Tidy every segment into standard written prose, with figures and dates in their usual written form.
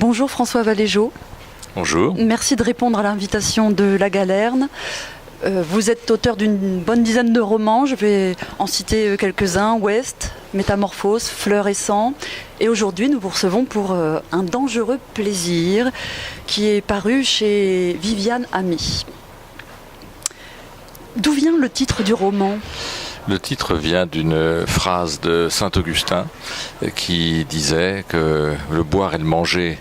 Bonjour François Valéjot. Bonjour. Merci de répondre à l'invitation de La Galerne. Vous êtes auteur d'une bonne dizaine de romans, je vais en citer quelques-uns, Ouest, Métamorphose, Fleurs et sang. Et aujourd'hui, nous vous recevons pour Un dangereux plaisir qui est paru chez Viviane Ami. D'où vient le titre du roman ? Le titre vient d'une phrase de Saint-Augustin qui disait que le boire et le manger,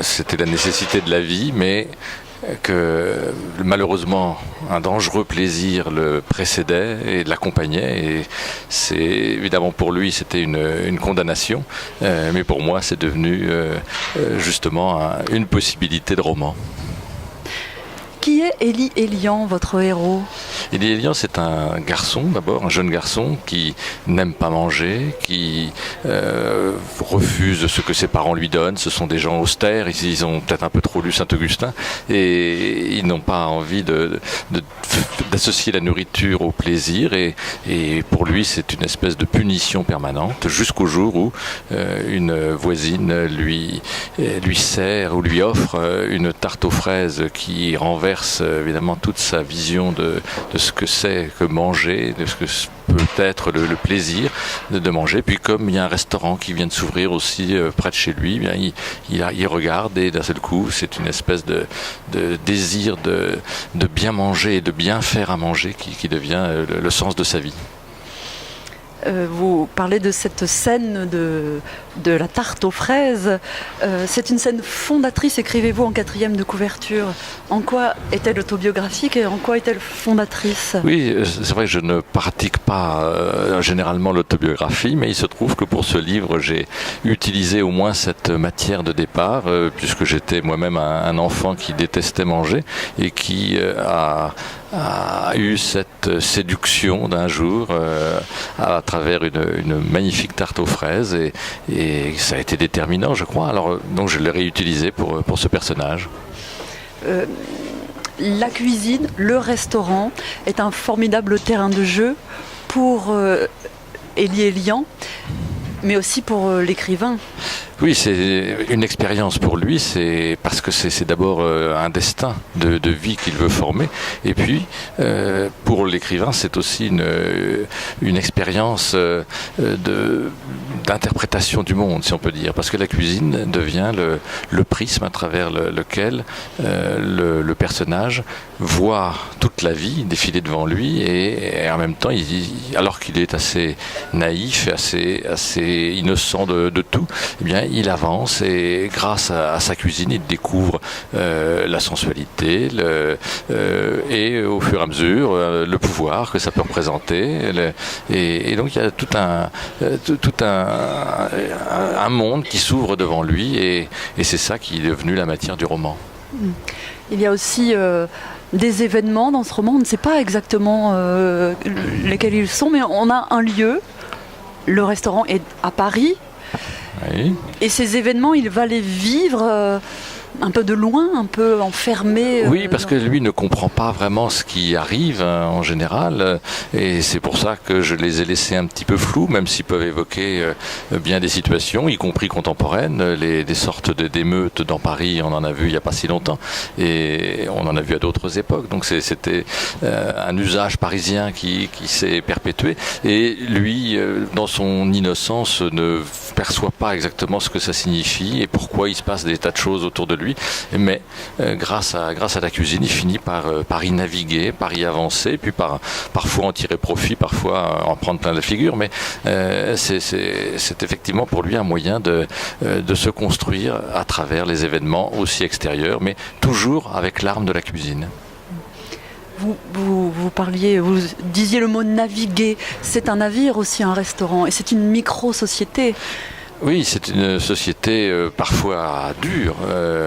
c'était la nécessité de la vie, mais que malheureusement un dangereux plaisir le précédait et l'accompagnait, et c'est évidemment pour lui c'était une condamnation, mais pour moi c'est devenu justement une possibilité de roman. Qui est Élie Elian, votre héros ? Élie Elian, c'est un garçon d'abord, un jeune garçon qui n'aime pas manger, qui refuse ce que ses parents lui donnent. Ce sont des gens austères, ils ont peut-être un peu trop lu Saint-Augustin et ils n'ont pas envie d'associer la nourriture au plaisir, et pour lui c'est une espèce de punition permanente jusqu'au jour où une voisine lui sert ou lui offre une tarte aux fraises qui renverse évidemment toute sa vision de ce que c'est que manger, de ce que peut être le plaisir de manger. Puis comme il y a un restaurant qui vient de s'ouvrir aussi près de chez lui, bien, il regarde et d'un seul coup c'est une espèce de désir de bien manger et de bien faire à manger qui devient le sens de sa vie. Vous parlez de cette scène de la tarte aux fraises. C'est une scène fondatrice, écrivez-vous en 4e de couverture. En quoi est-elle autobiographique et en quoi est-elle fondatrice ? Oui, c'est vrai que je ne pratique pas généralement l'autobiographie, mais il se trouve que pour ce livre, j'ai utilisé au moins cette matière de départ, puisque j'étais moi-même un enfant qui détestait manger et qui a eu cette séduction d'un jour à travers une magnifique tarte aux fraises, et ça a été déterminant, je crois. Alors donc je l'ai réutilisé pour ce personnage. La cuisine, le restaurant est un formidable terrain de jeu pour Élie Elian, mais aussi pour l'écrivain. Oui, c'est une expérience pour lui, c'est parce que c'est d'abord un destin de vie qu'il veut former, et puis pour l'écrivain c'est aussi une expérience d'interprétation du monde, si on peut dire, parce que la cuisine devient le prisme à travers lequel le personnage voit toute la vie défiler devant lui, et en même temps, alors qu'il est assez naïf, assez innocent de tout, eh bien il avance, et grâce à sa cuisine, il découvre la sensualité et au fur et à mesure le pouvoir que ça peut représenter. Et donc il y a tout un monde qui s'ouvre devant lui, et c'est ça qui est devenu la matière du roman. Il y a aussi des événements dans ce roman, on ne sait pas exactement lesquels ils sont, mais on a un lieu, le restaurant est à Paris. Oui. Et ces événements, il va les vivre un peu de loin, un peu enfermé. Oui, parce que lui ne comprend pas vraiment ce qui arrive en général, et c'est pour ça que je les ai laissés un petit peu flous, même s'ils peuvent évoquer bien des situations, y compris contemporaines, des sortes d'émeutes dans Paris, on en a vu il n'y a pas si longtemps, et on en a vu à d'autres époques, donc c'était un usage parisien qui s'est perpétué, et lui, dans son innocence, ne perçoit pas exactement ce que ça signifie et pourquoi il se passe des tas de choses autour de lui, mais grâce à la cuisine, il finit par y naviguer, par y avancer, puis parfois en tirer profit, parfois en prendre plein la figure, mais c'est effectivement pour lui un moyen de se construire à travers les événements aussi extérieurs, mais toujours avec l'arme de la cuisine. Vous disiez le mot naviguer, c'est un navire aussi, un restaurant, et c'est une micro-société. Oui, c'est une société parfois dure,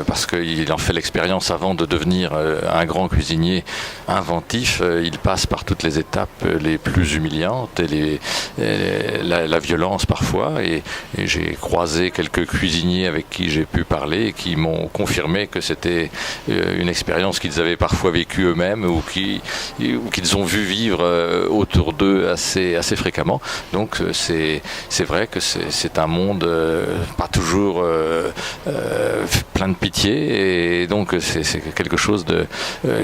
parce qu'il en fait l'expérience avant de devenir un grand cuisinier inventif. Il passe par toutes les étapes les plus humiliantes et la violence parfois. Et j'ai croisé quelques cuisiniers avec qui j'ai pu parler et qui m'ont confirmé que c'était une expérience qu'ils avaient parfois vécue eux-mêmes ou qu'ils ont vu vivre autour d'eux assez fréquemment. Donc c'est vrai que c'est un monde monde pas toujours plein de pitié, et donc c'est quelque chose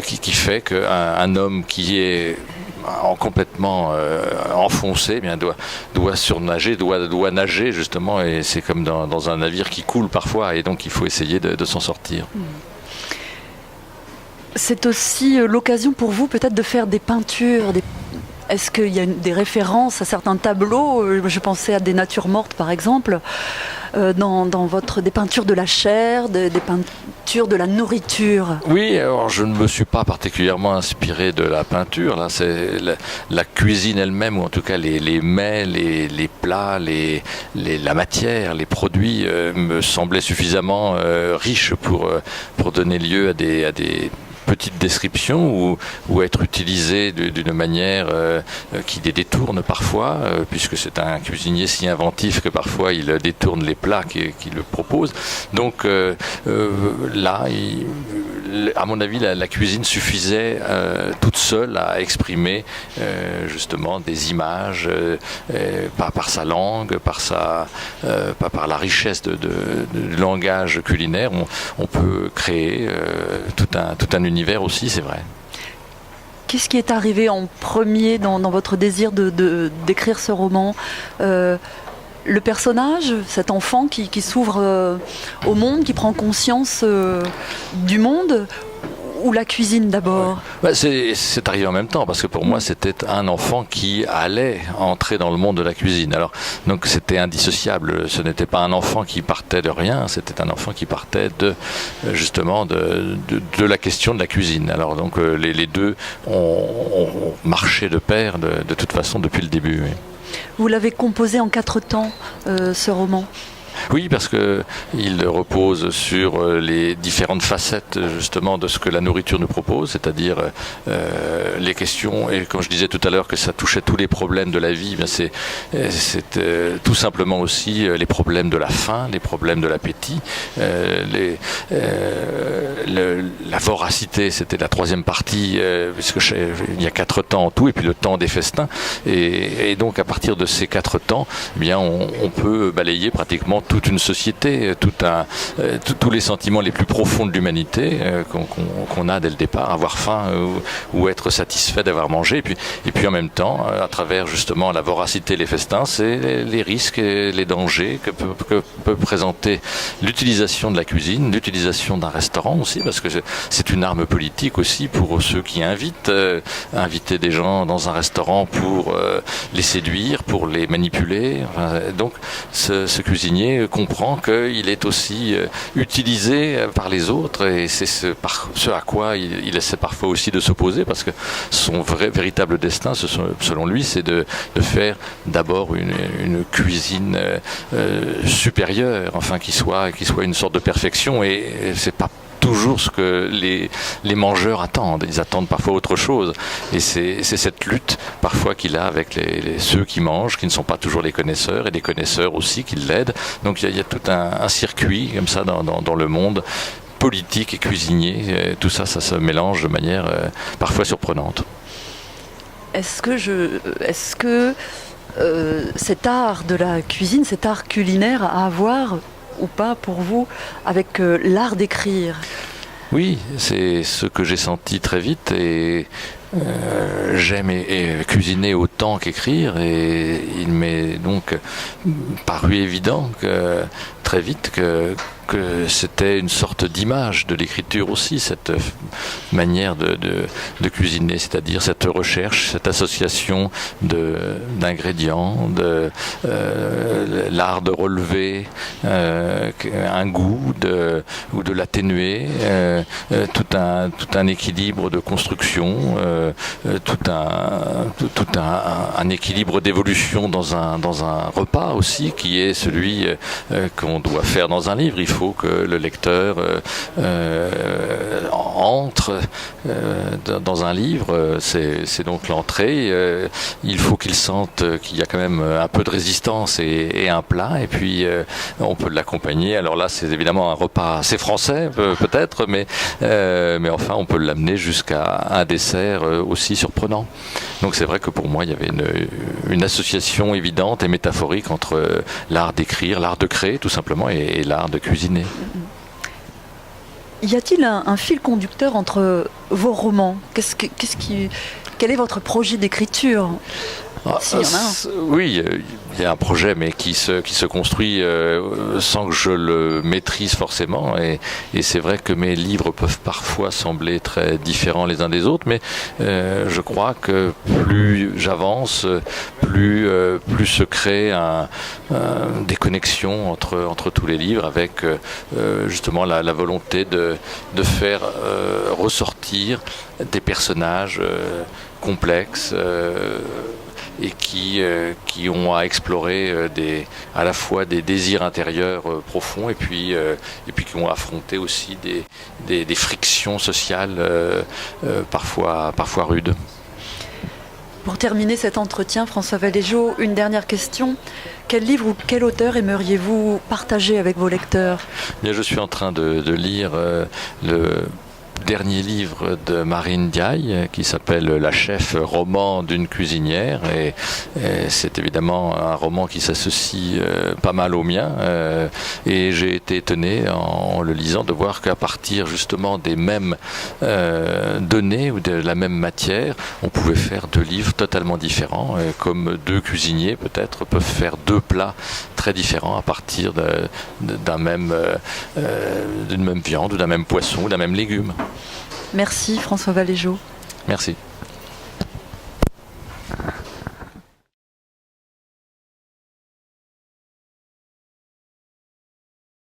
qui fait qu'un homme qui est complètement enfoncé, eh bien doit surnager, doit nager justement, et c'est comme dans un navire qui coule parfois, et donc il faut essayer de s'en sortir. C'est aussi l'occasion pour vous peut-être de faire des peintures, Est-ce qu'il y a des références à certains tableaux? Je pensais à des natures mortes par exemple, dans des peintures de la chair, des peintures de la nourriture. Oui, alors je ne me suis pas particulièrement inspiré de la peinture. Là, c'est la cuisine elle-même, ou en tout cas les mets, les plats, la matière, les produits me semblaient suffisamment riches pour donner lieu à des petites descriptions, ou être utilisé d'une manière qui les détourne parfois, puisque c'est un cuisinier si inventif que parfois il détourne les plats qu'il propose. Donc là, à mon avis, la cuisine suffisait toute seule à exprimer justement des images, par sa langue, par la richesse de langage culinaire. On peut créer tout un univers aussi, c'est vrai. Qu'est-ce qui est arrivé en premier dans votre désir d'écrire ce roman? Le personnage, cet enfant qui s'ouvre au monde, qui prend conscience du monde, ou la cuisine d'abord? Ouais. C'est arrivé en même temps, parce que pour moi c'était un enfant qui allait entrer dans le monde de la cuisine. Alors donc c'était indissociable. Ce n'était pas un enfant qui partait de rien, c'était un enfant qui partait justement de la question de la cuisine. Alors donc les deux ont marché de pair de toute façon depuis le début. Oui. Vous l'avez composé en 4 temps, ce roman? Oui, parce qu'il repose sur les différentes facettes justement de ce que la nourriture nous propose, c'est-à-dire les questions, et comme je disais tout à l'heure que ça touchait tous les problèmes de la vie, bien c'est tout simplement aussi les problèmes de la faim, les problèmes de l'appétit, la voracité, c'était la 3e partie, puisque il y a 4 temps en tout, et puis le temps des festins, et donc à partir de ces 4 temps, eh bien on peut balayer pratiquement toute une société, tous les sentiments les plus profonds de l'humanité qu'on a dès le départ, avoir faim ou être satisfait d'avoir mangé, et puis en même temps, à travers justement la voracité et les festins, c'est les risques et les dangers que peut présenter l'utilisation de la cuisine, l'utilisation d'un restaurant aussi, parce que c'est une arme politique aussi pour ceux qui inviter des gens dans un restaurant pour les séduire, pour les manipuler. Donc ce cuisinier comprend qu'il est aussi utilisé par les autres, et c'est ce à quoi il essaie parfois aussi de s'opposer, parce que son véritable destin, selon lui, c'est de faire d'abord une cuisine supérieure, enfin qui soit une sorte de perfection, et c'est pas toujours ce que les mangeurs attendent. Ils attendent parfois autre chose. Et c'est cette lutte parfois qu'il a avec ceux qui mangent, qui ne sont pas toujours les connaisseurs, et les connaisseurs aussi qui l'aident. Donc il y a tout un circuit comme ça dans le monde politique et cuisinier. Tout ça se mélange de manière parfois surprenante. Est-ce que cet art de la cuisine, cet art culinaire a à voir ou pas pour vous avec l'art d'écrire? Oui, c'est ce que j'ai senti très vite, et j'aime cuisiner autant qu'écrire, et il m'est donc paru évident très vite que c'était une sorte d'image de l'écriture aussi, cette manière de cuisiner, c'est-à-dire cette recherche, cette association d'ingrédients, l'art de relever un goût ou de l'atténuer, tout un équilibre de construction, tout un équilibre d'évolution dans un repas aussi, qui est celui qu'on qu'on doit faire dans un livre. Il faut que le lecteur entre dans un livre. C'est donc l'entrée. Il faut qu'il sente qu'il y a quand même un peu de résistance et un plat. Et puis, on peut l'accompagner. Alors là, c'est évidemment un repas assez français, peut-être, mais enfin, on peut l'amener jusqu'à un dessert aussi surprenant. Donc c'est vrai que pour moi, il y avait une association évidente et métaphorique entre l'art d'écrire, l'art de créer tout simplement, et l'art de cuisiner. Y a-t-il un fil conducteur entre vos romans ? Quel est votre projet d'écriture ? S'il y en a un. Oui, il y a un projet, mais qui se construit sans que je le maîtrise forcément. Et c'est vrai que mes livres peuvent parfois sembler très différents les uns des autres, mais je crois que plus j'avance, plus se crée des connexions entre tous les livres, avec justement la volonté de faire ressortir des personnages complexes. Et qui ont à explorer à la fois des désirs intérieurs profonds et puis qui ont affronté aussi des frictions sociales parfois rudes. Pour terminer cet entretien, François Valéjaux, une dernière question. Quel livre ou quel auteur aimeriez-vous partager avec vos lecteurs ? Bien, je suis en train de lire le dernier livre de Marine Diaye qui s'appelle La chef, roman d'une cuisinière, et c'est évidemment un roman qui s'associe pas mal au mien, et j'ai été étonné en le lisant de voir qu'à partir justement des mêmes données ou de la même matière, on pouvait faire deux livres totalement différents, comme deux cuisiniers peut-être peuvent faire deux plats très différents à partir d'une même viande ou d'un même poisson ou d'un même légume. Merci François Valéjaux. Merci.